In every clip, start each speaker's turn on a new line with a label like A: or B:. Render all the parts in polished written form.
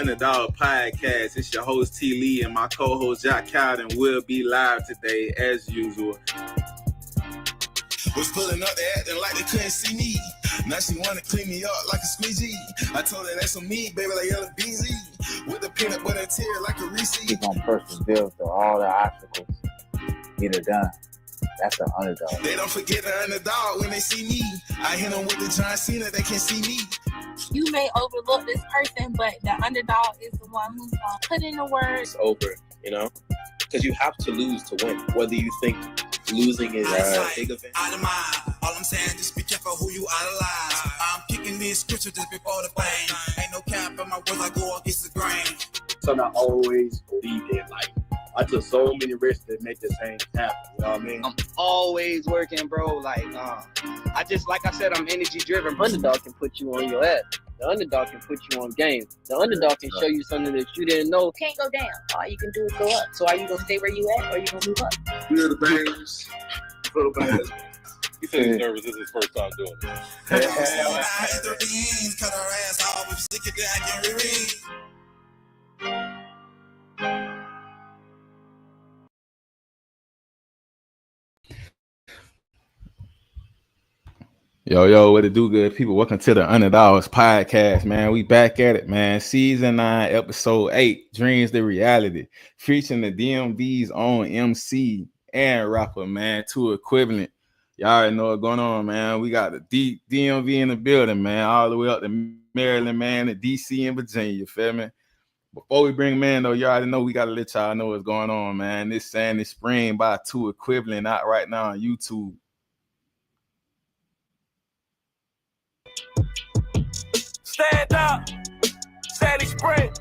A: Underdog Podcast. It's your host T. Lee and my co-host Jack Cowden will be live today as usual.
B: Was pulling up, they acting like they couldn't see me. Now she wanna clean me up like a squeegee. I told her that's on me, baby, like yellow BZ. With the peanut butter tear like a Reese.
C: He's gonna persevere through all the obstacles. Get it done. That's an underdog.
B: They don't forget the underdog when they see me. I hit them with the John Cena, they can see me.
D: You may overlook this person, but the underdog is the one who's gonna put in the work.
E: It's over, you know? Because you have to lose to win. Whether you think losing is a big event.
B: Out of mind. All I'm saying, just be careful who you idolize. I'm kicking this scripture just before the fame. Ain't no cap in my words, I go against the grain.
F: So I always believe in life. I took so many risks to make this thing happen. You know what I mean?
G: I'm always working, bro. Like I said, I'm energy driven. Underdog can put you on your ass. The underdog can put you on game. The underdog can show you something that you didn't know.
D: Can't go down. All you can do is go up. So are you gonna stay where you at, or you gonna move up?
A: Feel the bangs. Feel the bangs.
H: He said he's nervous. This is his first time doing it.
B: Cut her ass off with stick it down and reread.
A: Yo, what it do, good people? Welcome to the Underdogs Podcast, man. We back at it, man. Season 9, Episode 8, Dreams the Reality, featuring the DMV's own MC and rapper, man. 2equivalent. Y'all already know what's going on, man. We got the DMV in the building, man, all the way up to Maryland, man, to DC and Virginia, you feel me? Before we bring them in, though, you already know we got to let y'all know what's going on, man. This Sandy Spring by 2equivalent out right now on YouTube.
I: Stand up, Sandy Spring.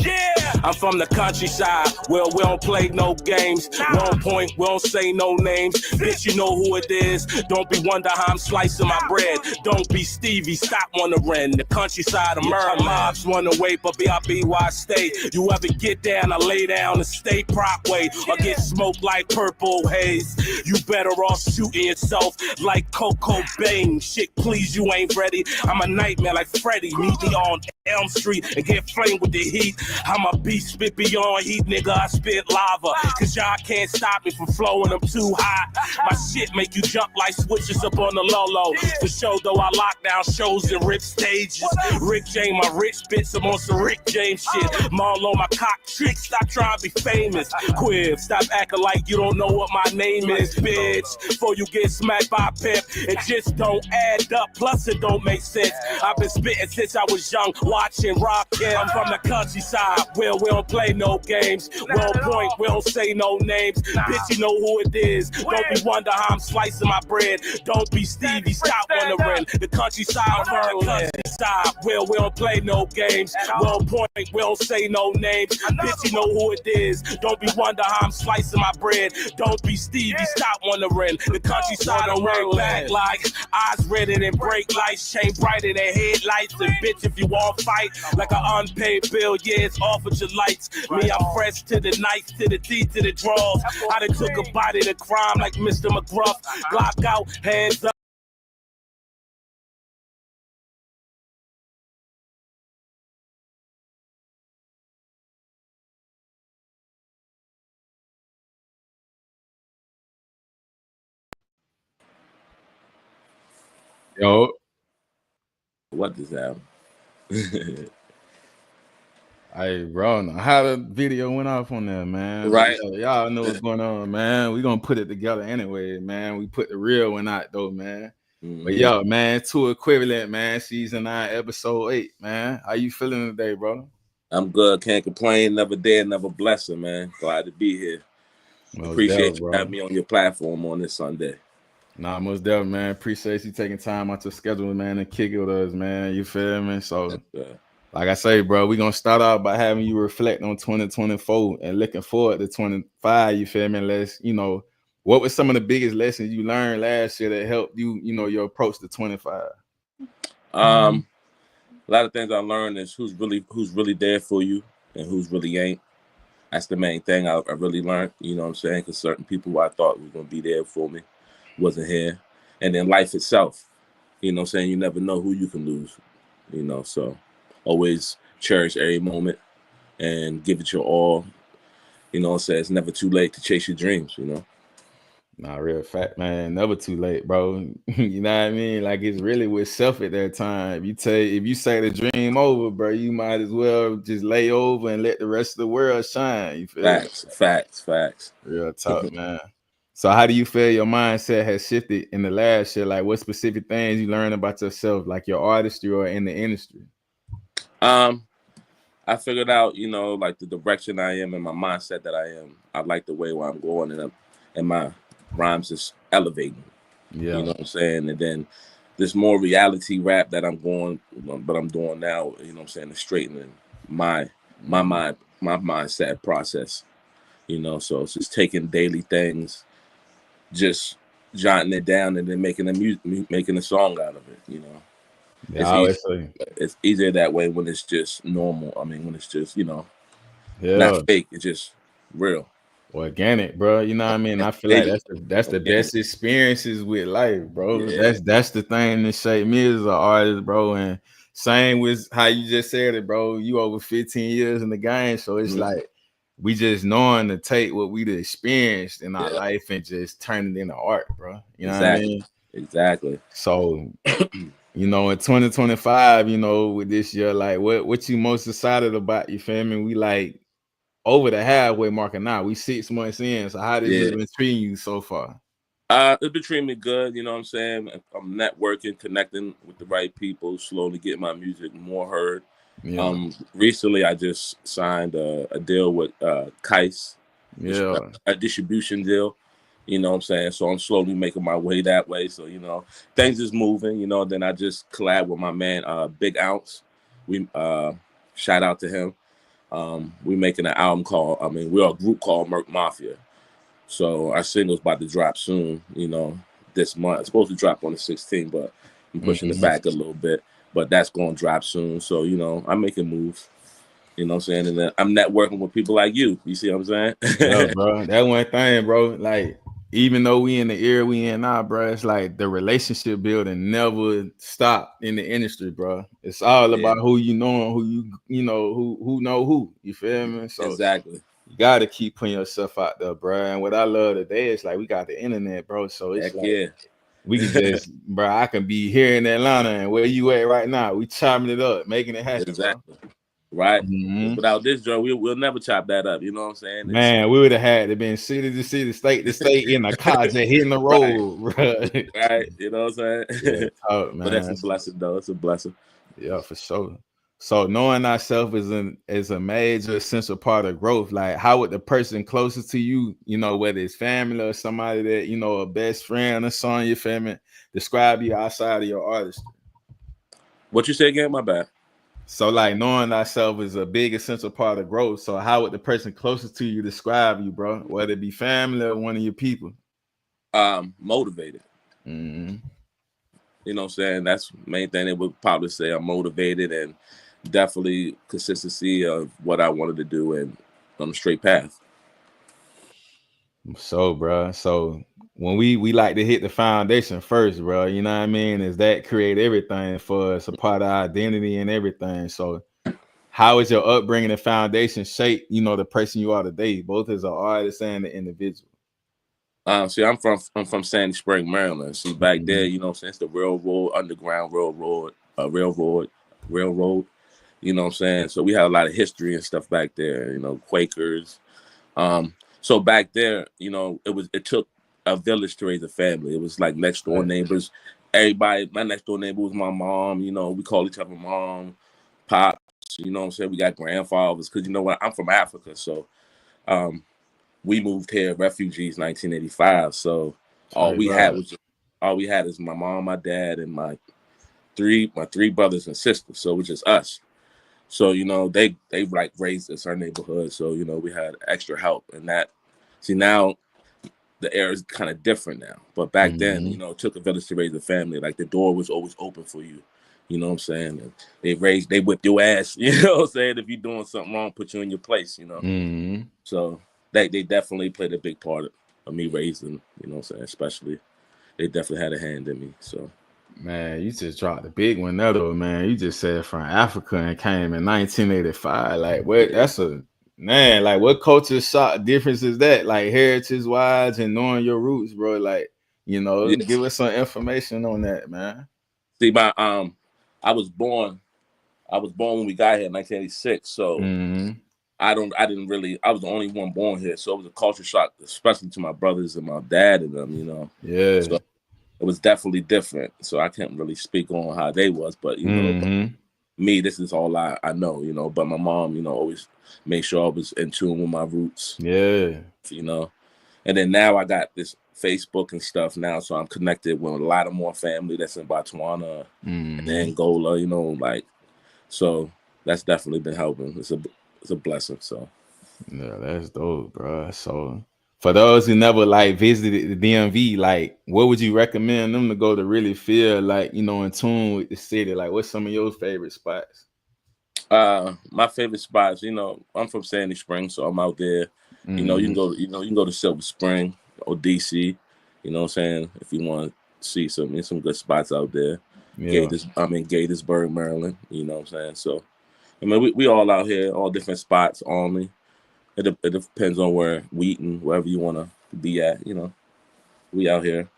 I: Yeah, I'm from the countryside where we don't play no games. We don't point, we don't say no names. Bitch, you know who it is. Don't be wonder how I'm slicing my bread. Don't be Stevie, stop wondering. The countryside of America mobs run away, but BRB why I stay. You ever get down or lay down and stay prop way or get smoked like purple haze? You better off shooting yourself like Coco Bang. Shit, please, you ain't ready. I'm a nightmare like Freddy. Meet me on Elm Street and get flamed with the heat. I'm a beast, spit beyond heat, nigga, I spit lava. Cause y'all can't stop me from flowing, I'm too hot. My shit make you jump like switches up on the low-low. For show though, I lock down shows and rip stages. Rick James, my rich bitch, I'm on some Rick James shit. Marlo, my cock trick, stop trying to be famous. Quiv, stop acting like you don't know what my name is, bitch. Before you get smacked by a pimp, it just don't add up, plus it don't make sense. I've been spitting since I was young, watching Rock Kim. I'm from the countryside where we don't play no games. We don't point, we don't say no names. Bitch, you know who it is. Don't be wonder how I'm slicing my bread. Don't be Stevie, stop wondering. The countryside, where we don't play no games. We don't point, we don't say no names. Bitch, you know who it is. Don't be wonder how I'm slicing my bread. Don't be Stevie, stop wondering. The countryside don't work back like eyes redder than brake lights, chain brighter than headlights. And bitch, if you want fight like an unpaid bill, yeah, it's off with your lights. Me, I'm fresh to the knife, to the teeth, to the draws. I done took a body to crime like Mr. McGruff. Glock out, hands up.
A: Yo.
H: What just happened?
A: Hey, bro, how the video went off on there, man.
H: Right.
A: So y'all know what's going on, man. We gonna put it together anyway, man. We put the real one out, though, man. Mm-hmm. But yo, man, 2equivalent, man. Season 9, Episode 8, man. How you feeling today, bro?
H: I'm good. Can't complain. Never dead, never blessing, man. Glad to be here. Appreciate you having me on your platform on this Sunday.
A: Nah, most definitely, man. Appreciate you taking time out your schedule, man, and kick it with us, man. You feel me? So, like I say, bro, we're going to start out by having you reflect on 2024 and looking forward to 25, you feel me? Let's, what were some of the biggest lessons you learned last year that helped you, your approach to 25?
H: A lot of things I learned is who's really there for you and who's really ain't. That's the main thing I really learned, you know what I'm saying? Because certain people I thought were going to be there for me wasn't here. And then life itself, you know what I'm saying? You never know who you can lose, so always cherish every moment and give it your all. You know, say it's never too late to chase your dreams, you know?
A: Nah, real fact, man. Never too late, bro. You know what I mean? Like it's really with self at that time. If you say the dream over, bro, you might as well just lay over and let the rest of the world shine. You feel me?
H: Facts.
A: Real talk, man. So how do you feel your mindset has shifted in the last year? Like what specific things you learn about yourself, like your artistry or in the industry?
H: I figured out, you know, like the direction I am and my mindset that I am. I like the way where I'm going, and my rhymes is elevating.
A: Yeah.
H: You know what I'm saying? And then this more reality rap that I'm going, but I'm doing now, you know what I'm saying, is straightening my mind, my mindset process. You know, so it's just taking daily things, just jotting it down, and then making a song out of it. You know,
A: Yeah,
H: it's easier that way when it's just normal. I mean, when it's just, you know,
A: yeah,
H: not fake. It's just real.
A: organic, bro. You know what I mean? I feel like that's the best experiences with life, bro.
H: Yeah.
A: That's the thing that shaped me as an artist, bro. And same with how you just said it, bro. You over 15 years in the game, so it's like we just knowing to take what we'd experienced in our life and just turn it into art, bro. You know what I mean?
H: Exactly.
A: So, you know, in 2025, you know, with this year, like what you most excited about? You feel me? We like over the halfway mark now. We 6 months in. So how this has been treating you so far?
H: It's been treating me good, you know what I'm saying? I'm networking, connecting with the right people, slowly getting my music more heard.
A: Yeah.
H: Recently I just signed a deal with Kais,
A: Yeah.
H: a distribution deal. You know what I'm saying? So I'm slowly making my way that way. So, you know, things is moving, you know. Then I just collab with my man, Big Ounce. We shout out to him. We making an album we're a group called Merc Mafia. So our single's about to drop soon, you know, this month. It's supposed to drop on the 16th, but I'm pushing it back a little bit. But that's going to drop soon. So, you know, I'm making moves. You know what I'm saying? And then I'm networking with people like you. You see what I'm saying?
A: Yeah, bro. That one thing, bro. Like, even though we in the era we in now, bro, it's like the relationship building never stopped in the industry, bro. It's all about who you know and who who know who. You feel me? So
H: exactly.
A: You gotta keep putting yourself out there, bro. And what I love today is like we got the internet, bro. So it's we can just, bro. I can be here in Atlanta and where you at right now. We chopping it up, making it happen,
H: exactly.
A: Bro.
H: Right. Without this, Joe, we'll never chop that up. You know what I'm saying?
A: Man, we would have had to been city to city, state to state in a car just hitting the road,
H: right. Right. You know what I'm saying?
A: Yeah, talk, man.
H: But that's a blessing, though. It's a blessing.
A: Yeah, for sure. So knowing ourselves is a major essential part of growth. Like, how would the person closest to you, you know, whether it's family or somebody that you know, a best friend or son, your family, describe you outside of your artistry?
H: What you say again? My bad.
A: So, like, knowing ourselves is a big essential part of growth. So, how would the person closest to you describe you, bro? Whether it be family or one of your people?
H: Motivated. You know what I'm saying? That's the main thing they would probably say. I'm motivated and definitely consistency of what I wanted to do and on a straight path.
A: So, bro, so when we like to hit the foundation first, bro, you know what I mean? Is that create everything for us, a part of our identity and everything. So how is your upbringing and foundation shape, you know, the person you are today, both as an artist and an individual?
H: See, I'm from Sandy Spring, Maryland. See, back there, you know what I'm saying, it's the railroad, underground railroad, railroad, you know what I'm saying? So we had a lot of history and stuff back there, you know, Quakers. So back there, you know, it took a village to raise a family. It was like next door neighbors. Everybody, my next door neighbor was my mom, you know, we call each other mom, pops, you know what I'm saying? We got grandfathers, because you know what, I'm from Africa, so we moved here, refugees, 1985. So all we had is my mom, my dad, and my three brothers and sisters. So it was just us. So, you know, they like raised us, our neighborhood. So, you know, we had extra help. And that, see, now the era is kind of different now. But back then, you know, it took a village to raise a family. Like the door was always open for you. You know what I'm saying? And they whip your ass. You know what I'm saying? If you're doing something wrong, put you in your place, you know? So they definitely played a big part of me raising, you know what I'm saying? Especially, they definitely had a hand in me. So
A: Man, you just dropped the big one there, though, man. You just said from Africa and came in 1985. Like, what? That's a man. Like, what culture shock difference is that? Like, heritage wise and knowing your roots, bro. Like,
H: Yeah.
A: give us some information on that, man.
H: See, I was born when we got here in 1986. So
A: Mm-hmm.
H: I was the only one born here. So it was a culture shock, especially to my brothers and my dad and them.
A: Yeah.
H: So it was definitely different. So I can't really speak on how they was, but
A: Mm-hmm.
H: me, this is all I know, but my mom, always made sure I was in tune with my roots,
A: Yeah.
H: and then now I got this Facebook and stuff now, so I'm connected with a lot of more family that's in Botswana and Angola, so that's definitely been helping. It's a blessing. So
A: Yeah, that's dope, bro. So for those who never like visited the DMV, like what would you recommend them to go to really feel like, in tune with the city? Like what's some of your favorite spots?
H: my favorite spots, I'm from Sandy Springs, so I'm out there. You can go, you can go to Silver Spring or DC, you know what I'm saying, if you want to see some good spots out there.
A: Yeah.
H: I'm in Gaithersburg, Maryland, you know what I'm saying? So I mean we all out here, all different spots, Army. It depends on where Wheaton, wherever you want to be at, we out here.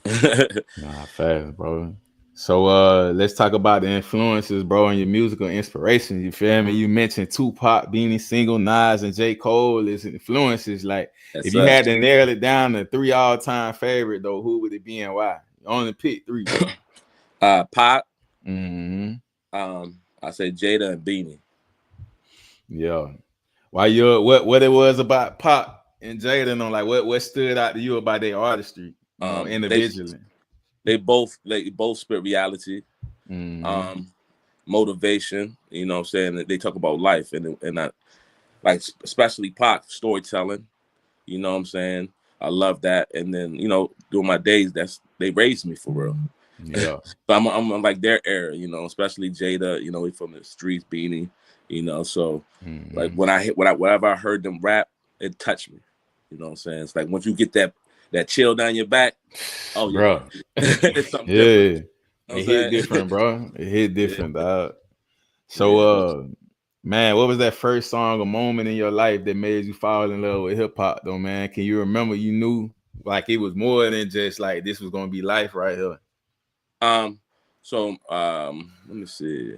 A: Nah, fast, bro. So let's talk about the influences, bro, and your musical inspiration. You feel me? You mentioned Tupac, Beanie Single, Nas, and J. Cole as influences. Like,
H: Yes,
A: if you
H: sir.
A: had to narrow it down to 3 all-time favorite, though, who would it be and why? You only pick 3.
H: Pac,
A: Mm-hmm.
H: I say Jada and Beanie.
A: Yeah. Why what it was about Pop and Jada, like what stood out to you about their artistry, individually?
H: They both spit reality, motivation. You know what I'm saying? They talk about life and I like especially Pac storytelling. You know what I'm saying? I love that. And then during my days, they raised me for real.
A: Yeah.
H: So I'm like their era. Especially Jada. We from the streets, Beanie. So like whenever I heard them rap, it touched me. You know what I'm saying? It's like once you get that chill down your back, oh yeah,
A: bro.
H: it's something different.
A: It hit different, bro. It hit different, dog. So man, what was that first song or moment in your life that made you fall in love with hip hop though, man? Can you remember you knew like it was more than just like this was gonna be life right here?
H: Let me see.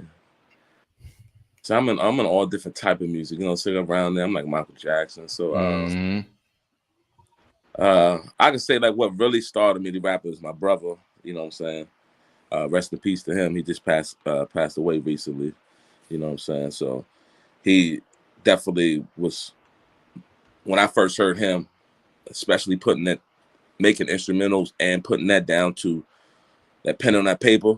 H: So I'm in all different type of music, sitting around there. I'm like Michael Jackson. So I can say like what really started me to rap is my brother. You know what I'm saying? Rest in peace to him. He just passed away recently. You know what I'm saying? So he definitely was, when I first heard him, especially making instrumentals and putting that down to that pen on that paper,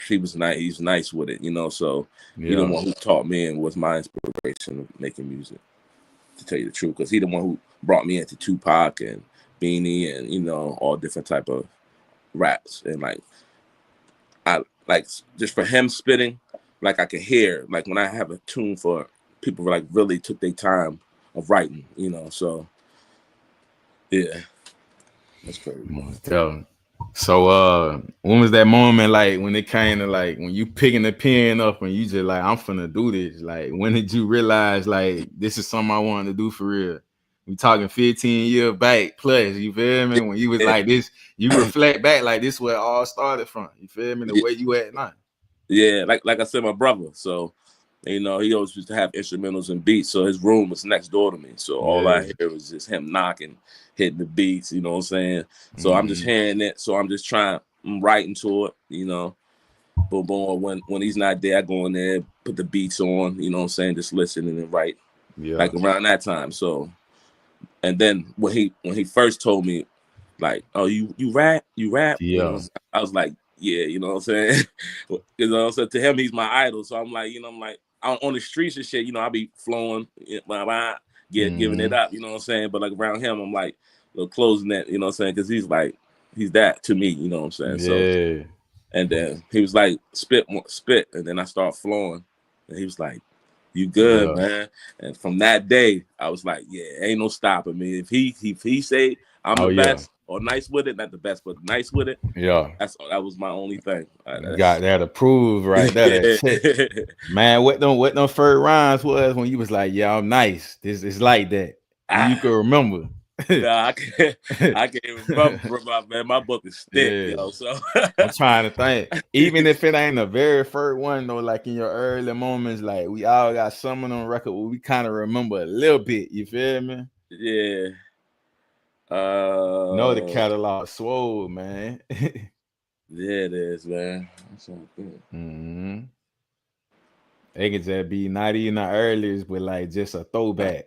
H: he was nice. He's nice with it, So he the one who taught me and was my inspiration of making music. To tell you the truth, because he the one who brought me into Tupac and Beanie and all different type of raps, and like I like just for him spitting, like I could hear like when I have a tune for people like really took their time of writing, So yeah, that's crazy.
A: So when was that moment like when it came to like when you picking the pen up and you just like I'm finna do this? Like when did you realize like this is something I wanted to do for real? We talking 15 years back plus, you feel me? When you was like this, you reflect back like this where it all started from. You feel me? The way you at now.
H: Yeah, like I said, my brother. So he always used to have instrumentals and beats. So his room was next door to me. So all I hear was just him knocking, hitting the beats, you know what I'm saying? So I'm just hearing it. So I'm just I'm writing to it, Boom, boom. When he's not there, I go in there, put the beats on, you know what I'm saying? Just listening and write.
A: Yeah.
H: Like around that time. So, and then when he first told me, like, oh, you rap?
A: Yeah.
H: I was like, yeah, you know what I'm saying? So to him, he's my idol. So I'm like, on the streets and shit, I'll be flowing, giving it up, you know what I'm saying? But like around him, I'm like, closing that, you know what I'm saying? Because he's that to me, you know what I'm saying?
A: Yeah.
H: So, and then he was like, spit, and then I start flowing, and he was like, you good, man? And from that day, I was like, yeah, ain't no stopping me. If he say I'm the best, or nice with it. Not the best, but nice with it.
A: Yeah.
H: That was my only thing.
A: You got that approved right there. That check. Man, what them first rhymes was when you was like, yeah, I'm nice. This is like that. You can remember.
H: Nah, I can't remember, man. My book is thick, yo. So
A: I'm trying to think. Even if it ain't the very first one, though, like in your early moments, like we all got something on record where we kind of remember a little bit. You feel me?
H: Yeah.
A: Know the catalog swole, man.
H: Yeah, it is, man. That's all good.
A: Mm-hmm. They could just be not even the earliest, but like just a throwback.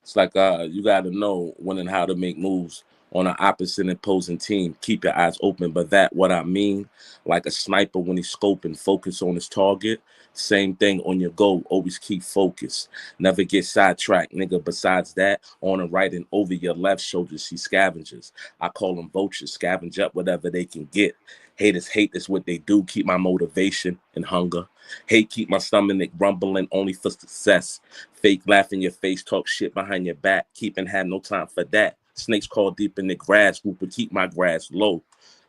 H: It's like you got to know when and how to make moves on an opposite and opposing team. Keep your eyes open, but that what I mean, like a sniper when he's scoping, focus on his target. Same thing on your goal. Always keep focused. Never get sidetracked, nigga. Besides that, on the right and over your left shoulder, see scavengers. I call them vultures. Scavenge up whatever they can get. Haters hate this what they do. Keep my motivation and hunger. Hate keep my stomach rumbling only for success. Fake laugh in your face, talk shit behind your back. Keeping had no time for that. Snakes crawl deep in the grass. Whoop would keep my grass low.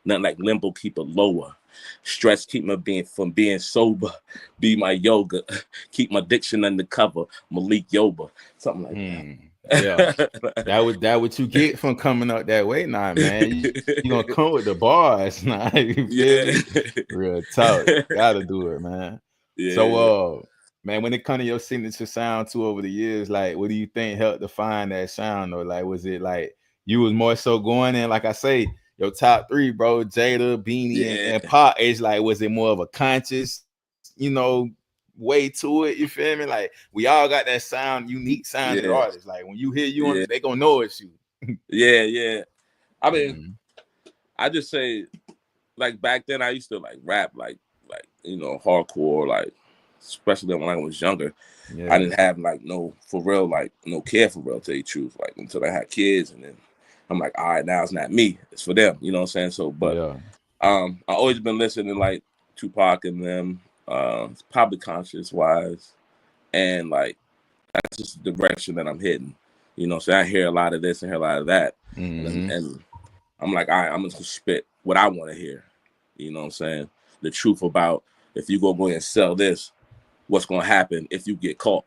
H: Nothing like limbo, keep it lower. Stress keep me from being sober. Be my yoga. Keep my diction undercover. Malik Yoba. Something like that.
A: Yeah, that what you get from coming up that way, nah, man. You gonna come with the bars, nah. You feel me? Real talk, gotta do it, man.
H: Yeah.
A: So, man, when it comes to your signature sound too over the years, like, what do you think helped define that sound? Or like, was it like you was more so going in, like I say, your top three, bro, Jada, Beanie, and Pop? It's like, was it more of a conscious, way to it? You feel me? Like, we all got that sound, unique sound of artists. Like, when you hear you on, they gonna know it's you.
H: Yeah. I mean, I just say, like, back then I used to like rap like hardcore, like, especially when I was younger. I didn't have like no care for real, to tell you the truth, like, until I had kids, and then I'm like, all right, now it's not me, it's for them, you know what I'm saying? So, but I always been listening like Tupac and them, probably conscious wise, and like that's just the direction that I'm hitting, so I hear a lot of this and hear a lot of that, and I'm like, all right, I'm just gonna spit what I want to hear, you know what I'm saying, the truth about if you go and sell this, what's gonna happen if you get caught.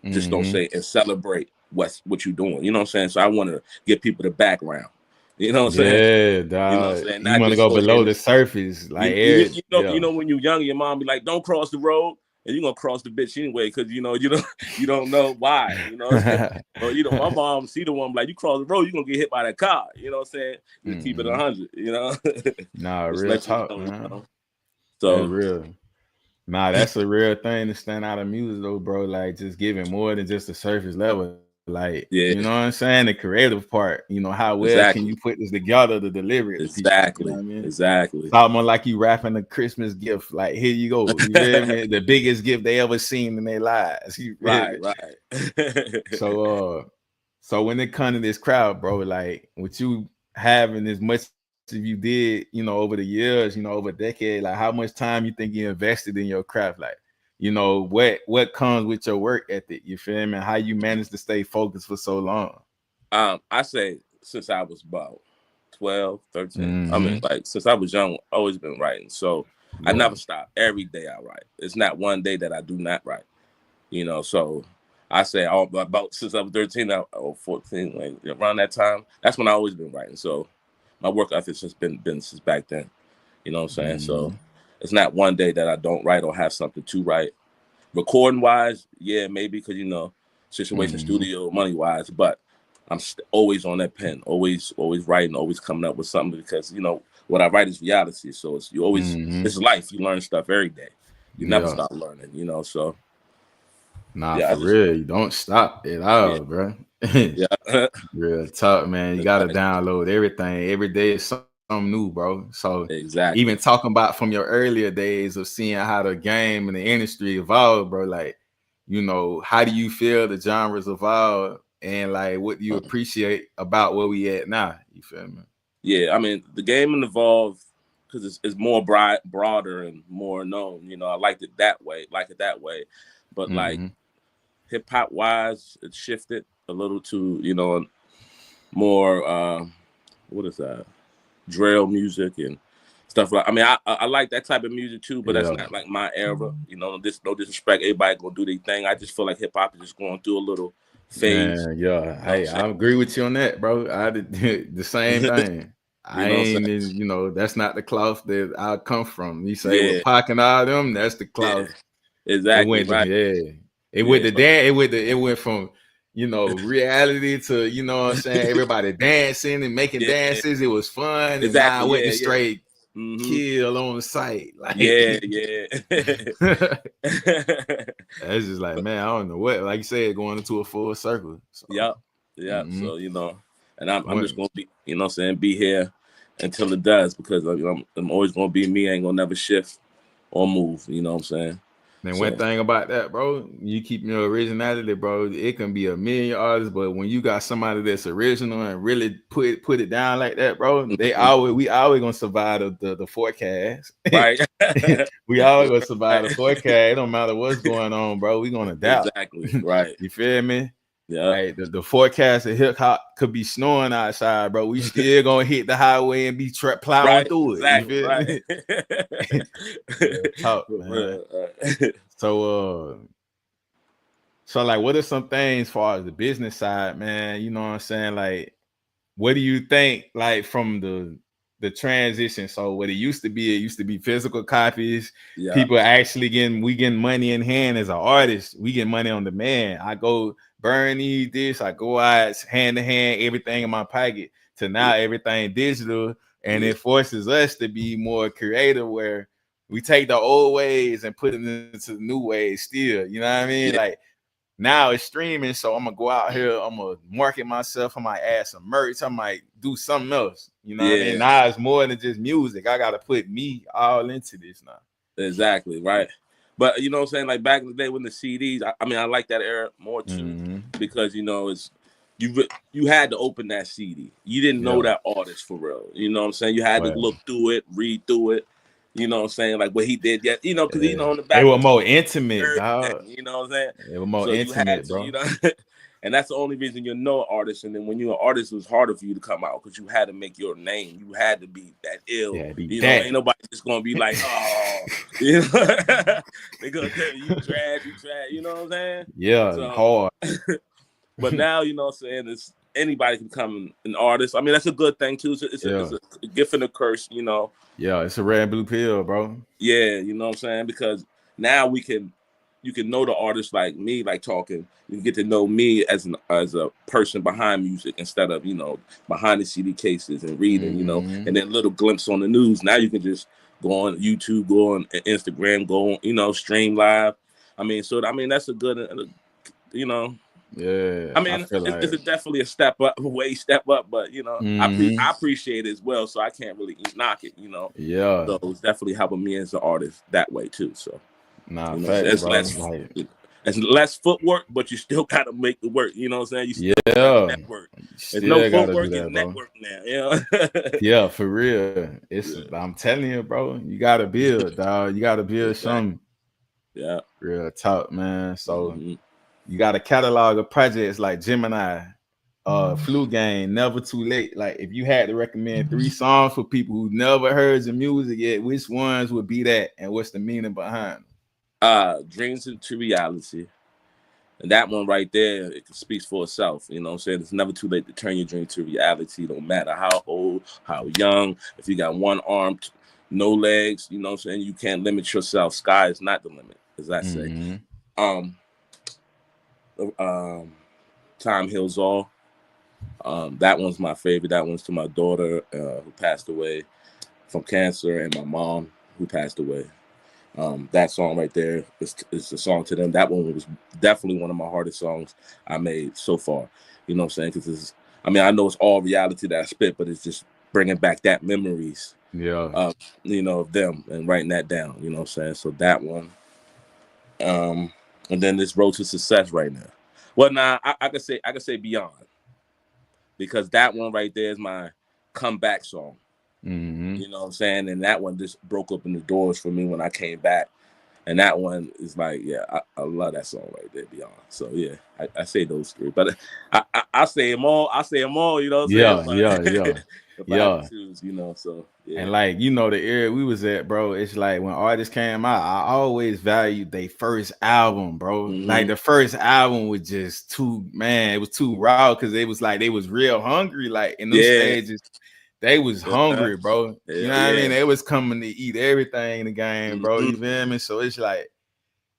H: Just don't say and celebrate what you're doing, you know what I'm saying? So I want to give people the background, you know what I'm saying?
A: Yeah, dog.
H: You know what I'm saying?
A: You want to go below the surface, like
H: you know when you're young, your mom be like, "Don't cross the road," and you're gonna cross the bitch anyway, because you don't know why, you know what I'm saying? Or my mom see the one like, you cross the road, you're gonna get hit by that car, you know what I'm saying? Just keep it 100, you know.
A: Nah, real talk, man.
H: So
A: that's real. Nah, that's a real thing to stand out of music though, bro. Like, just giving more than just the surface level. Like, you know what I'm saying? The creative part, how well can you put this together to deliver it to people? You know what I mean?
H: Exactly.
A: It's almost like you wrapping a Christmas gift. Like, here you go. You feel me? The biggest gift they ever seen in their lives.
H: Right.
A: So when it comes to this crowd, bro, like, with you having as much as you did, over the years, over a decade, like, how much time you think you invested in your craft? Like, what comes with your work ethic? You feel me? How you managed to stay focused for so long?
H: I say since I was about 12, 13. I mean, like, since I was young, always been writing. So I never stop. Every day I write. It's not one day that I do not write. So I say about since I was 13 or 14, like around that time, that's when I always been writing. So my work ethic has been since back then. You know what I'm saying? So it's not one day that I don't write or have something to write. Recording wise, yeah, maybe because situation, studio, money wise, but I'm always on that pen, always writing, always coming up with something, because what I write is reality. So it's it's life. You learn stuff every day. You never stop learning. So.
A: Nah, for real, you don't stop at all, bro. Real talk, man. You gotta download everything. Every day is something new, bro. So even talking about from your earlier days of seeing how the game and the industry evolved, bro, like, how do you feel the genres evolve, and like, what do you appreciate about where we at now? You feel me?
H: Yeah, I mean, the game evolved because it's more broader and more known. I like it that way. But like hip hop wise, it shifted a little to more what is that? Drill music and stuff like. I mean, I like that type of music too, but that's not like my era. You know, no disrespect. Everybody gonna do their thing. I just feel like hip hop is just going through a little phase.
A: Man, yeah, hey, I agree with you on that, bro. I did the same thing. I ain't, you know, that's not the cloth that I come from. You say with Pac and all them, that's the cloth.
H: Exactly.
A: It went,
H: right.
A: It went the dance. It went from, you know, reality to, you know what I'm saying, everybody dancing and making dances. It was fun. And now I went to straight kill on the site. Like, That's just like, man, I don't know what. Like you said, going into a full circle. So.
H: Yep. So, you know, and I'm just gonna be, you know what I'm saying, be here until it does, because I'm always gonna be me. I ain't gonna never shift or move. You know what I'm saying?
A: And one thing about that, bro, you keep your originality, bro. It can be a million artists, but when you got somebody that's original and really put it down like that, bro, we always gonna survive the forecast.
H: Right.
A: We always gonna survive the forecast. It don't matter what's going on, bro. We gonna adapt.
H: Exactly. Right.
A: You feel me?
H: Yeah.
A: Like the forecast of hip hop could be snowing outside, bro. We still gonna hit the highway and be plowing through it.
H: Exactly.
A: You feel me? Talk, man. So like, what are some things as far as the business side, man? You know what I'm saying? Like, what do you think, like, from the transition? So what it used to be physical copies. People actually getting money in hand as an artist. We get money on demand. I go burn this. I go out hand to hand, everything in my pocket. To now everything digital, and it forces us to be more creative, where we take the old ways and put it into the new ways still. You know what I mean? Like, now it's streaming, so I'm gonna go out here, I'm gonna market myself, I might add some merch, I might do something else. You know what I mean? Now it's more than just music. I gotta put me all into this now.
H: Exactly, right. But you know what I'm saying? Like, back in the day when the CDs, I mean, I like that era more too, because, you know, it's you had to open that CD. You didn't know that artist for real. You know what I'm saying? You had to look through it, read through it. You know what I'm saying? Like what he did, you know, because you know, on the back,
A: they were more intimate, dog.
H: You know what I'm saying?
A: They were more intimate, bro.
H: You know, and that's the only reason you know an artist. And then when you're an artist, it was harder for you to come out because you had to make your name. You had to be that ill. You know, ain't nobody just gonna be like, oh, you know, they gonna tell you trash. You know what I'm saying?
A: Yeah,
H: so,
A: hard.
H: But now, you know what I'm saying, it's anybody can become an artist. I mean, that's a good thing too. It's a gift and a curse, you know. Yeah,
A: it's a red and blue pill, bro.
H: Yeah, you know what I'm saying? Because now you can know the artist like me, like talking. You can get to know me as a person behind music instead of, you know, behind the CD cases and reading, you know, and then little glimpse on the news. Now you can just go on YouTube, go on Instagram, go on, you know, stream live. I mean, that's a good, you know.
A: Yeah,
H: I mean, it's definitely a step up, but you know, I appreciate it as well, so I can't really knock it, you know.
A: Yeah,
H: so it's definitely helping me as an artist that way too. So,
A: nah,
H: you know, it's less footwork, but you still gotta make the work. You know what I'm saying? You still gotta network. There's no footwork, it's network now. You know?
A: Yeah, for real. I'm telling you, bro, you gotta build, dog. You gotta build something.
H: Yeah,
A: real talk, man. So. You got a catalog of projects like Gemini, Flu Game, Never Too Late. Like, if you had to recommend 3 songs for people who never heard your music yet, which ones would be that, and what's the meaning behind
H: them? Dreams into Reality. And that one right there, it speaks for itself. You know what I'm saying? It's never too late to turn your dream to reality. No matter how old, how young. If you got one arm, no legs, you know what I'm saying? You can't limit yourself. Sky is not the limit, as I say. Time Heals All. That one's my favorite. That one's to my daughter who passed away from cancer, and my mom who passed away. That song right there is a song to them. That one was definitely one of my hardest songs I made so far. You know what I'm saying? Because I know it's all reality that I spit, but it's just bringing back that memories.
A: Yeah.
H: You know, of them and writing that down. You know what I'm saying? So that one. And then this Road to Success right now. Well, I could say Beyond, because that one right there is my comeback song. You know what I'm saying? And that one just broke open the doors for me when I came back. And that one is like, yeah, I love that song right there, Beyond. So yeah, I say those three, but I say them all. I say them all. You know what I'm saying?
A: Yeah.
H: If I have to choose, you know, so yeah.
A: And like, you know, the era we was at, bro, it's like when artists came out, I always valued their first album, bro. Like the first album was just it was too raw because it was like they was real hungry. Like in those stages, they was hungry, bro. You know what I mean? They was coming to eat everything in the game, bro. You feel me? So it's like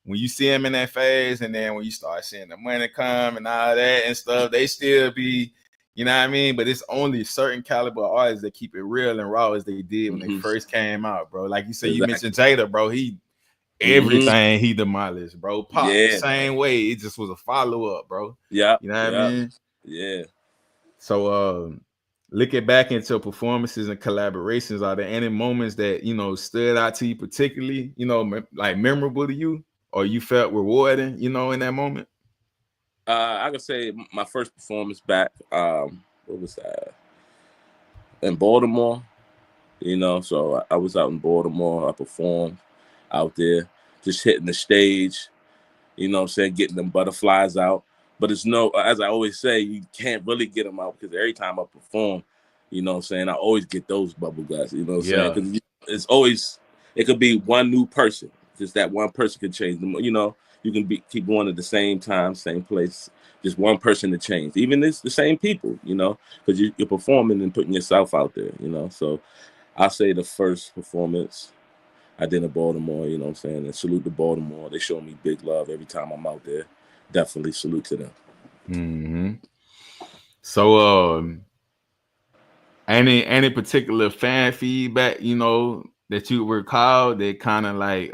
A: when you see them in that phase, and then when you start seeing the money come and all that and stuff, they still be, you know what I mean? But it's only certain caliber artists that keep it real and raw as they did when they first came out, bro. Like you said, you mentioned Jada, bro. Everything he demolished, bro. Pop the same way. It just was a follow-up, bro.
H: Yeah.
A: You know what I mean?
H: Yeah.
A: So looking back into performances and collaborations, are there any moments that, you know, stood out to you particularly, you know, like memorable to you, or you felt rewarding, you know, in that moment?
H: I could say my first performance back, what was that? In Baltimore, you know, so I was out in Baltimore. I performed out there, just hitting the stage, you know what I'm saying, getting them butterflies out. But it's no, as I always say, you can't really get them out because every time I perform, you know what I'm saying, I always get those bubble guts, you know what I'm saying? Because it's always, it could be one new person. Just that one person could change them, you know. You can keep going at the same time, same place, just one person to change. Even it's the same people, you know, because you're performing and putting yourself out there, you know. So I'll say the first performance I did in Baltimore, you know what I'm saying, and salute to Baltimore. They show me big love every time I'm out there. Definitely salute to them.
A: So any particular fan feedback, you know, that you recall that kind of like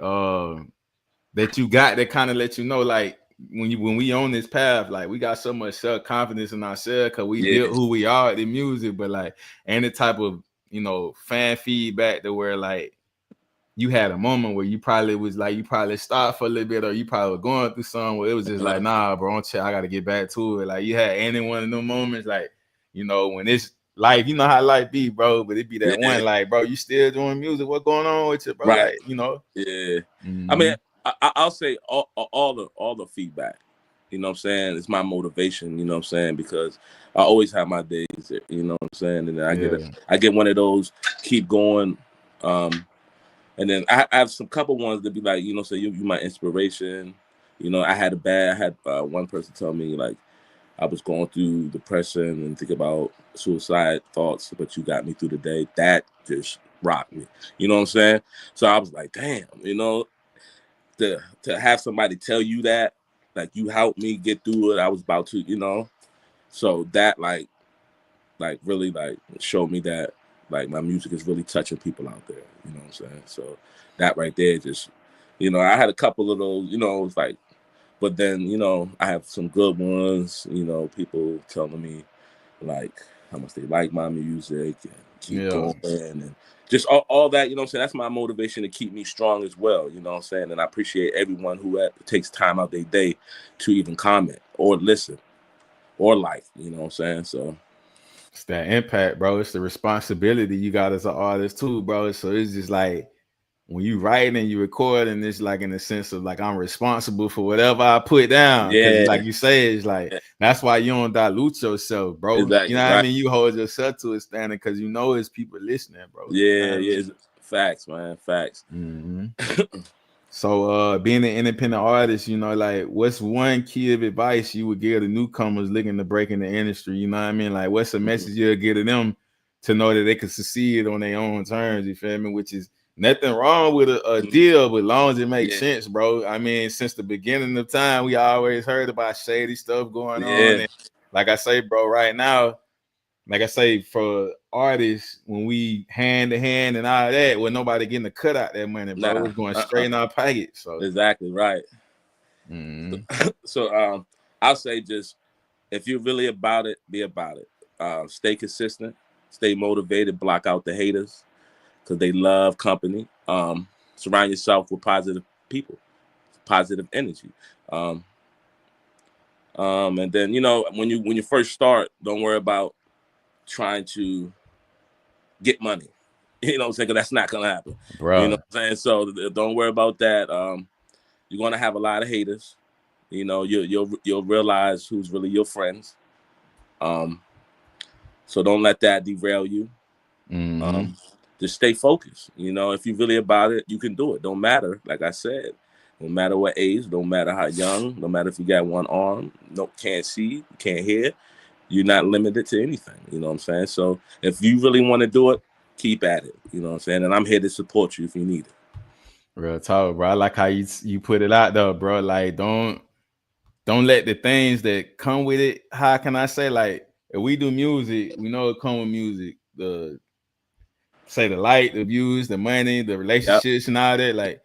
A: that you got that kind of let you know, like when we on this path, like we got so much self-confidence in ourselves because we built who we are at the music, but like any type of, you know, fan feedback that where like you had a moment where you probably was like, you probably stopped for a little bit, or you probably were going through something where it was just like, nah, bro, I got to get back to it. Like you had any one of them moments, like, you know, when it's life, you know how life be, bro, but it be that one, like, bro, you still doing music? What going on with you, bro?
H: Right.
A: Like, you know?
H: Yeah. I mean, I'll say all the feedback, you know what I'm saying, it's my motivation, you know what I'm saying, because I always have my days, you know what I'm saying, and then I get one of those, keep going, and then I have some couple ones that be like, you know, so you my inspiration. You know, I had one person tell me like I was going through depression and think about suicide thoughts, but you got me through the day. That just rocked me. You know what I'm saying? So I was like, damn, you know, to have somebody tell you that, like you helped me get through it. I was about to, you know. So that like really like showed me that like my music is really touching people out there, you know what I'm saying? So that right there just, you know, I had a couple of those, you know, it's like, but then, you know, I have some good ones, you know, people telling me like how much they like my music and keep going and just all that, you know what I'm saying? That's my motivation to keep me strong as well, you know what I'm saying? And I appreciate everyone who takes time out their day to even comment or listen or like, you know what I'm saying? So
A: it's that impact, bro. It's the responsibility you got as an artist too, bro. So it's just like when you write and you record, and it's like in the sense of like I'm responsible for whatever I put down. Because like you say, it's like that's why you don't dilute yourself, bro.
H: Exactly,
A: you know what I mean? You hold yourself to a standard because you know it's people listening, bro.
H: Yeah. Facts, man. Facts.
A: So being an independent artist, you know, like what's one key of advice you would give to newcomers looking to break in the industry? You know what I mean? Like what's a message you'll give to them to know that they can succeed on their own terms, you feel me? Which is nothing wrong with a deal, but long as it makes sense, bro. I mean, since the beginning of time, we always heard about shady stuff going on. And like I say, bro, right now, like I say, for artists, when we hand to hand and all that, well, nobody getting a cut out that money, bro. It's going straight in our pocket. So
H: exactly right. So I'll say just if you're really about it, be about it. Stay consistent, stay motivated, block out the haters because they love company. Surround yourself with positive people, positive energy. And then, you know, when you first start, don't worry about trying to get money. You know what I'm saying? 'Cause that's not gonna happen.
A: Bro.
H: You know what I'm saying? So don't worry about that. You're gonna have a lot of haters. You know, you'll realize who's really your friends. So don't let that derail you. Just stay focused. You know, if you're really about it, you can do it. Don't matter, like I said, no matter what age, no matter how young, no matter if you got one arm, no can't see, can't hear, you're not limited to anything. You know what I'm saying? So if you really want to do it, keep at it. You know what I'm saying? And I'm here to support you if you need it.
A: Real talk, bro. I like how you put it out there, bro. Like don't let the things that come with it. How can I say, like, if we do music, we know it come with music. The light, the views, the money, the relationships, and all that. Like,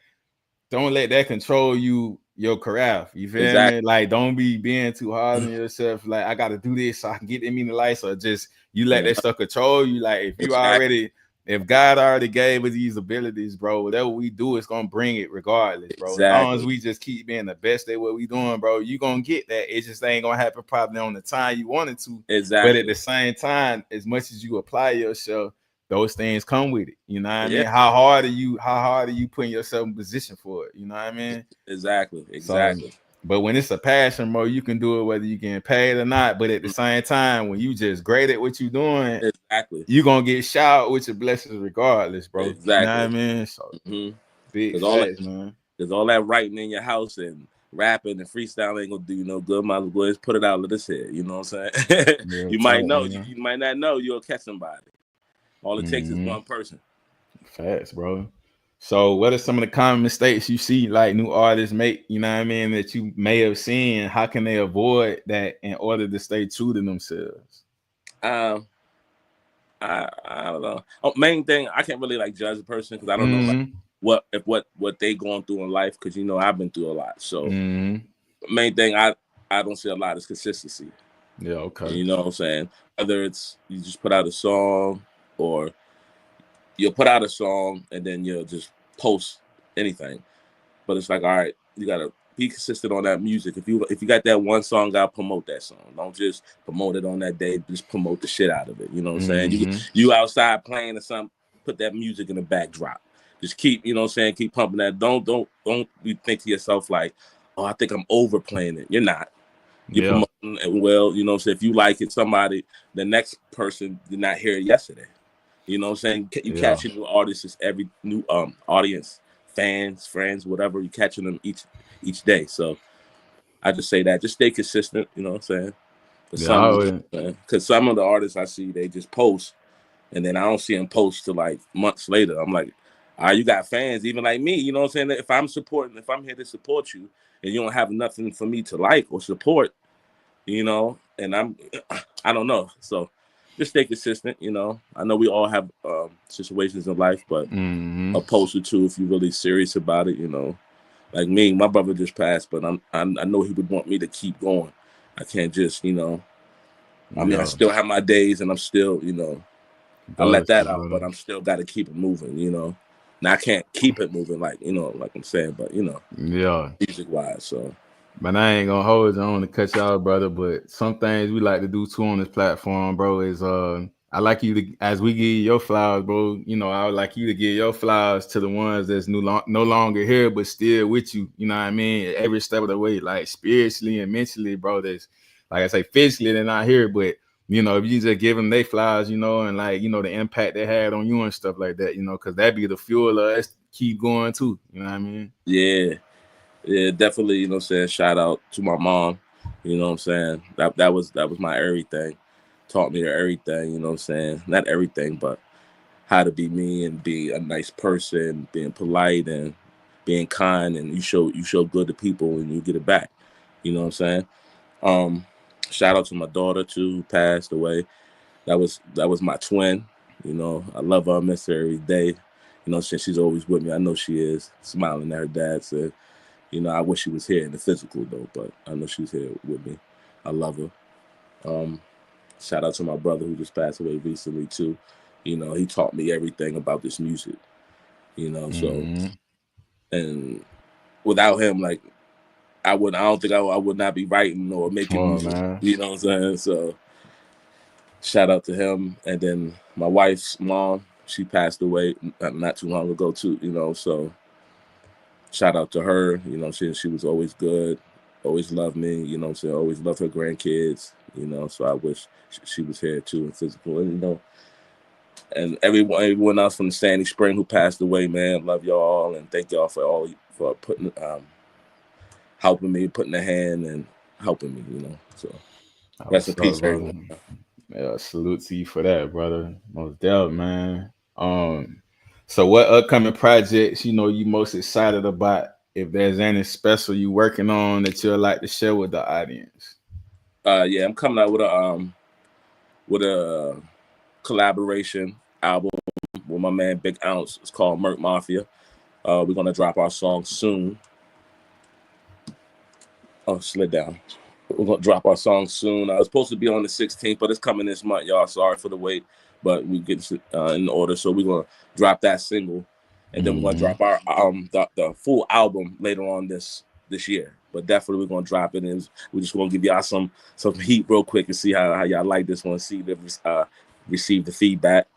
A: don't let that control your craft. You feel me? Like, don't be being too hard on yourself. Like, I gotta do this so I can get them in the lights, or just you let that stuff control you. Like, if God already gave us these abilities, bro, whatever we do, it's gonna bring it regardless, bro. As long as we just keep being the best at what we doing, bro, you gonna get that. It just ain't gonna happen probably on the time you wanted to. But at the same time, as much as you apply yourself, those things come with it. You know what I mean? How hard are you putting yourself in position for it? You know what I mean?
H: Exactly.
A: So, but when it's a passion, bro, you can do it whether you get paid or not. But at the same time, when you just great at what you're doing, you're gonna get showered with your blessings regardless, bro.
H: Exactly.
A: You know what I mean? So big facts, man.
H: Because all that writing in your house and rapping and freestyle ain't gonna do you no good. Might as well just put it out, let us hear. You know what I'm saying? You might know, you might not know you'll catch somebody. All it takes is one person.
A: Facts, bro. So what are some of the common mistakes you see like new artists make, you know what I mean, that you may have seen? How can they avoid that in order to stay true to themselves?
H: I don't know. Main thing, I can't really like judge a person because I don't know like, what they going through in life, because you know I've been through a lot. So main thing I don't see a lot is consistency.
A: Yeah, okay.
H: You know what I'm saying? Whether it's you just put out a song, or you'll put out a song and then you'll just post anything. But it's like, all right, you gotta be consistent on that music. If you got that one song, gotta promote that song. Don't just promote it on that day, just promote the shit out of it. You know what I'm saying? You outside playing or something, put that music in the backdrop. Just keep, you know what I'm saying, keep pumping that. Don't you think to yourself like, oh, I think I'm overplaying it. You're not. You're promoting it well, you know what I'm saying? If you like it, somebody, the next person did not hear it yesterday. You know what I'm saying? You catching new artists, every new audience, fans, friends, whatever. You catching them each day. So I just say that. Just stay consistent. You know what I'm saying? Because some of the artists I see, they just post, and then I don't see them post till like months later. I'm like, you got fans, even like me. You know what I'm saying? If I'm here to support you, and you don't have nothing for me to like or support, you know, and I don't know. So just stay consistent, you know. I know we all have situations in life, but a post or two if you're really serious about it, you know. Like me, my brother just passed, but I know he would want me to keep going. I can't just, you know. I mean, I still have my days, and I'm still, you know, I let that out, but I'm still got to keep it moving, you know. Now I can't keep it moving like, you know, like I'm saying, but you know, music wise, so.
A: But I ain't gonna hold you. I don't want to cut y'all, brother. But some things we like to do too on this platform, bro, is I like you to, as we give you your flowers, bro. You know, I would like you to give your flowers to the ones that's no longer here, but still with you. You know what I mean? Every step of the way, like spiritually and mentally, bro. That's, like I say, physically they're not here, but you know, if you just give them their flowers, you know, and like, you know, the impact they had on you and stuff like that, you know, because that'd be the fuel of us to keep going too. You know what I mean?
H: Yeah, definitely, you know what I'm saying? Shout out to my mom, you know what I'm saying? That was my everything. Taught me everything, you know what I'm saying? Not everything, but how to be me and be a nice person, being polite and being kind, and you show good to people and you get it back. You know what I'm saying? Shout out to my daughter too, who passed away. That was my twin. You know, I love her, I miss her every day. You know, since she's always with me. I know she is, smiling at her dad, said, you know, I wish she was here in the physical though, but I know she's here with me. I love her. Shout out to my brother who just passed away recently too. You know, he taught me everything about this music. You know, so and without him, like I don't think I would not be writing or making music. Man. You know what I'm saying? So shout out to him. And then my wife's mom, she passed away not too long ago too. You know, so shout out to her. You know, she was always good, always loved me. You know, always loved her grandkids. You know, so I wish she was here too in physical. And you know, and everyone else from the Sandy Spring who passed away, man, love y'all and thank y'all for putting helping me, putting a hand and helping me. You know, so rest in peace,
A: brother. Yeah, salute to you for that, brother. Most definitely, man. So what upcoming projects you most excited about? If there's any special you working on that you'd like to share with the audience?
H: Yeah, I'm coming out with a collaboration album with my man Big Ounce. It's called Merc Mafia. We're gonna drop our song soon. Oh, slid down. We're gonna drop our song soon. I was supposed to be on the 16th, but it's coming this month, y'all. Sorry for the wait, but we get in order. So we're gonna drop that single, and then we're gonna drop our the full album later on this year. But definitely we're gonna drop it, and we're just gonna give y'all some heat real quick and see how y'all like this one. See if receive the feedback.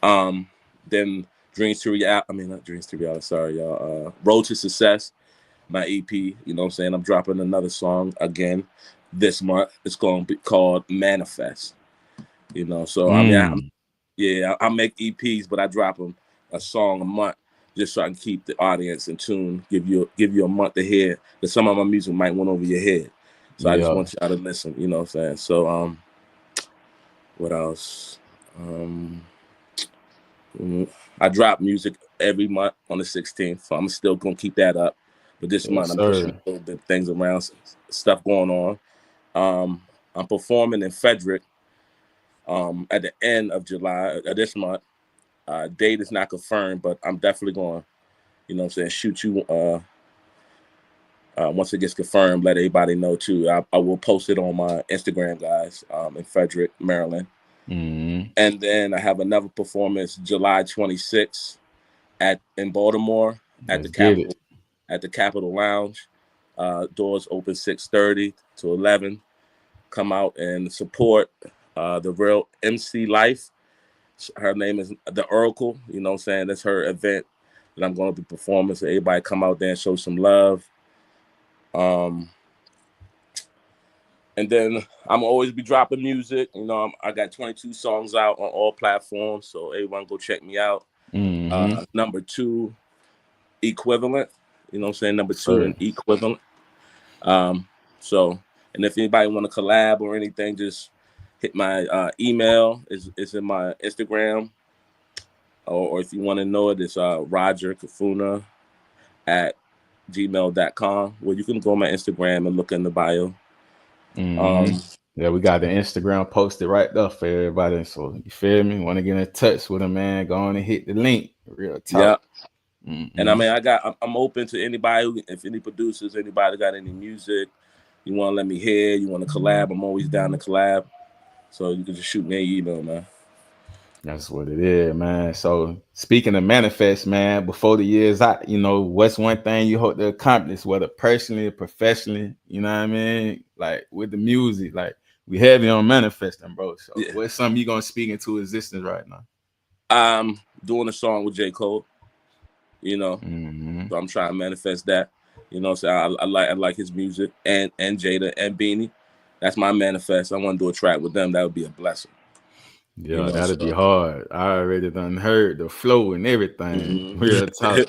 H: Then Dreams to Reality. I mean, not Dreams to Reality. Sorry, y'all. Road to Success. My EP, you know what I'm saying? I'm dropping another song again this month. It's going to be called Manifest. You know, so I make EPs, but I drop them a song a month just so I can keep the audience in tune, give you a month to hear, because some of my music might went over your head. So I just want y'all to listen, you know what I'm saying? So what else? I drop music every month on the 16th, so I'm still going to keep that up. But this month, I'm pushing a little bit things around, stuff going on. I'm performing in Frederick at the end of July this month. Date is not confirmed, but I'm definitely going to, you know what I'm saying, shoot you once it gets confirmed, let everybody know too. I will post it on my Instagram, guys, in Frederick, Maryland.
A: Mm-hmm.
H: And then I have another performance July 26th in Baltimore at the Capitol Lounge. Doors open 6:30 to 11. Come out and support the real MC Life. Her name is The Oracle. You know what I'm saying? That's her event that I'm going to be performing. So everybody come out there and show some love. And then I'm always be dropping music. You know, I got 22 songs out on all platforms. So everyone go check me out.
A: Mm-hmm.
H: Number 2equivalent. You know what I'm saying? Number 2 and equivalent. So, and if anybody want to collab or anything, just hit my email. It's in my Instagram. Or if you want to know it, it's rogerkafuna@gmail.com. Well, you can go on my Instagram and look in the bio.
A: Mm-hmm. Yeah, we got the Instagram posted right there for everybody. So you feel me? Want to get in touch with a man? Go on and hit the link. Real talk.
H: Yeah. Mm-hmm. And I mean, I'm open to anybody. If any producers, anybody got any music you want to let me hear, you want to collab, I'm always down to collab. So you can just shoot me an email, man.
A: That's what it is, man. So speaking of manifest, man, before the year's out, what's one thing you hope to accomplish, whether personally or professionally, you know what I mean? Like with the music, like we heavy on manifesting, bro. So what's something you gonna speak into existence right now?
H: Doing a song with J. Cole, you know.
A: Mm-hmm.
H: So I'm trying to manifest that. You know what I'm saying? I like his music and Jada and Beanie. That's my manifest. I want to do a track with them. That would be a blessing.
A: Yeah, that'd be hard. I already done heard the flow and everything.
H: Mm-hmm.
A: Real talk.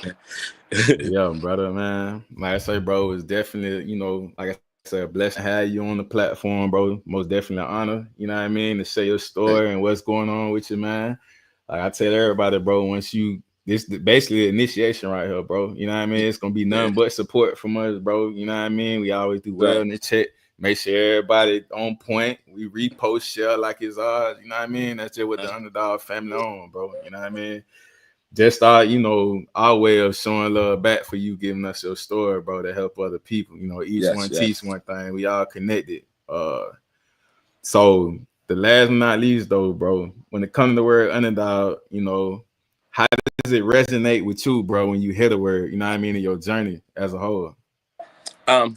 A: Yeah, brother, man. Like I say, bro, it's definitely, like I said, a blessing to have you on the platform, bro. Most definitely an honor, you know what I mean, to share your story and what's going on with you, man. Like I tell everybody, bro, this basically initiation right here, bro. You know what I mean? It's gonna be nothing but support from us, bro. You know what I mean? We always do well in the chat. Make sure everybody on point. We repost, share like it's ours. You know what I mean? That's just what the Underdog family on, bro. You know what I mean? Just our way of showing love back for you giving us your story, bro, to help other people. Each one teach one thing. We all connected. So the last but not least, though, bro, when it comes to the word underdog, how does it resonate with you, bro, when you hear the word? You know what I mean? In your journey as a whole.
H: I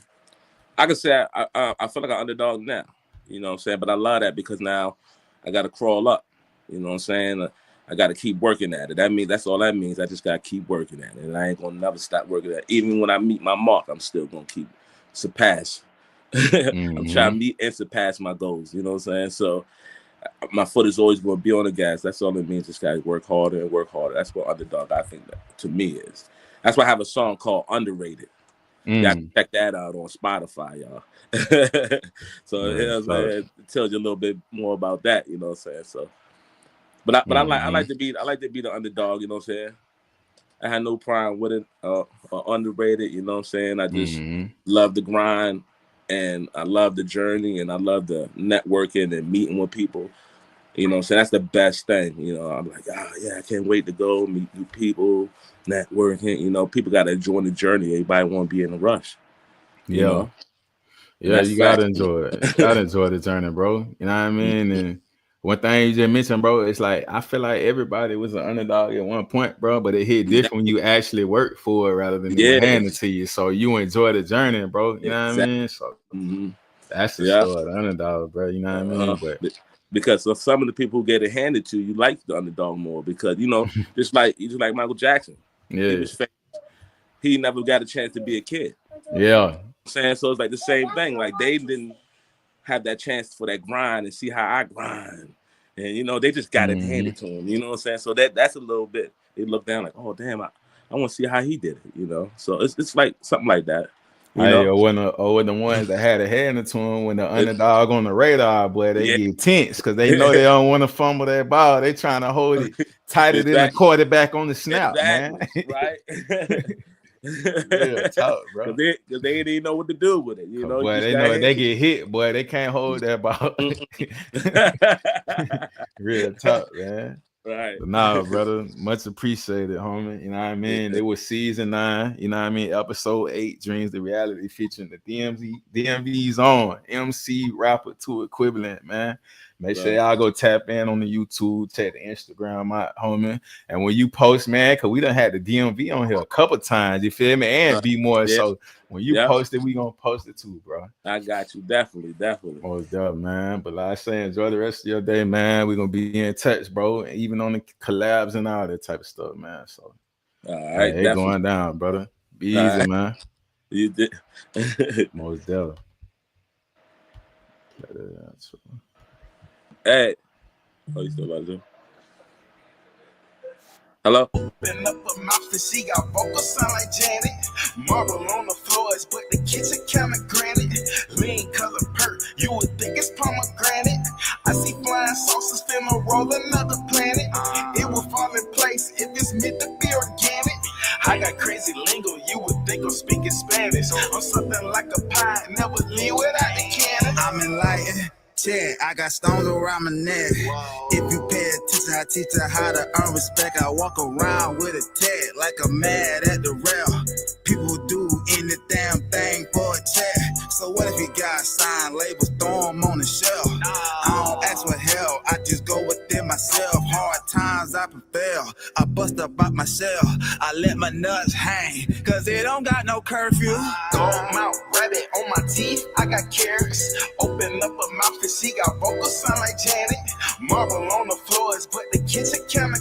H: can say I feel like an underdog now. You know what I'm saying? But I love that because now I got to crawl up. You know what I'm saying? I got to keep working at it. That's all that means. I just got to keep working at it, and I ain't gonna never stop working at it. Even when I meet my mark, I'm still gonna keep surpass. I'm trying to meet and surpass my goals. You know what I'm saying? So my foot is always going to be on the gas. That's all it means. Just got to work harder and work harder. That's what Underdog, I think, that to me is. That's why I have a song called Underrated. You got to check that out on Spotify, y'all. So you know what I'm saying? It tells you a little bit more about that. You know what I'm saying? So. But I like to be the underdog, you know what I'm saying? I had no problem with it, underrated, you know what I'm saying? I just love the grind, and I love the journey, and I love the networking and meeting with people. You know what I'm saying? That's the best thing. You know, I'm like, I can't wait to go meet new people, networking. You know, people got to enjoy the journey. Everybody want to be in a rush. You know?
A: Yeah, you got to enjoy it. You got to enjoy the journey, bro. You know what I mean? And one thing you just mentioned, bro, it's like I feel like everybody was an underdog at one point, bro, but it hit different when you actually work for it rather than they hand it to you. So you enjoy the journey, bro. You know what I mean? So that's the story of the underdog, bro. You know what I mean? But
H: because of some of the people who get it handed to you, like the underdog more because you know, just like Michael Jackson.
A: Yeah,
H: he was famous. He never got a chance to be a kid.
A: Yeah,
H: you know what I'm saying so. It's like the same thing. Like they didn't have that chance for that grind and see how I grind. And, you know, they just got it handed to them. You know what I'm saying? So that's a little bit, they look down like, oh, damn, I want to see how he did it, you know? So it's like something like that. You know?
A: Or when the ones that had it handed to them, when the underdog on the radar, boy, they get tense because they know they don't want to fumble that ball. They trying to hold it tighter than the quarterback on the snap, man.
H: Right?
A: Real talk, bro.
H: Because they didn't know what to do with it. You know,
A: boy, they know if they get hit, boy, they can't hold that ball. Real talk, man.
H: Right.
A: Nah, brother. Much appreciated, homie. You know what I mean? It was season 9, you know what I mean? Episode 8, Dreams the Reality, featuring the DMV's on MC rapper 2equivalent, man. Make sure y'all go tap in on the YouTube, check the Instagram out, homie. And when you post, man, because we done had the DMV on here a couple times, you feel me? And be more. So when you post it, we gonna post it too, bro.
H: I got you. Definitely.
A: Most up, man. But like I say, enjoy the rest of your day, man. We're gonna be in touch, bro. Even on the collabs and all that type of stuff, man. So
H: all right,
A: it going down, brother. Be easy, man.
H: You did.
A: Most definitely.
H: Hey. Oh, you still about to do? Hello?
B: Open up her mouth and she got vocals sound like Janet. Marble on the floors, but the kitchen kinda granite. Lean color perk, you would think it's pomegranate. I see flying saucers finna roll another planet. It will fall in place if it's meant to be organic. I got crazy lingo, you would think I'm speaking Spanish. I'm something like a pie, never leave without the cannon. I'm enlightened. Yeah, I got stones around my neck. If you pay attention, I teach her how to earn respect. I walk around with a tag like I'm mad at the rail. People do any damn thing for a check. So what if you got signed labels, throw them on the shelf? I don't ask for help, I just go within myself. Hard times I prevail, I bust up out my shell. I let my nuts hang, cause it don't got no curfew. Gold mouth rabbit on my teeth, I got carrots. Open up a mouth and she got vocals sound like Janet. Marble on the floors, but the kitchen kinda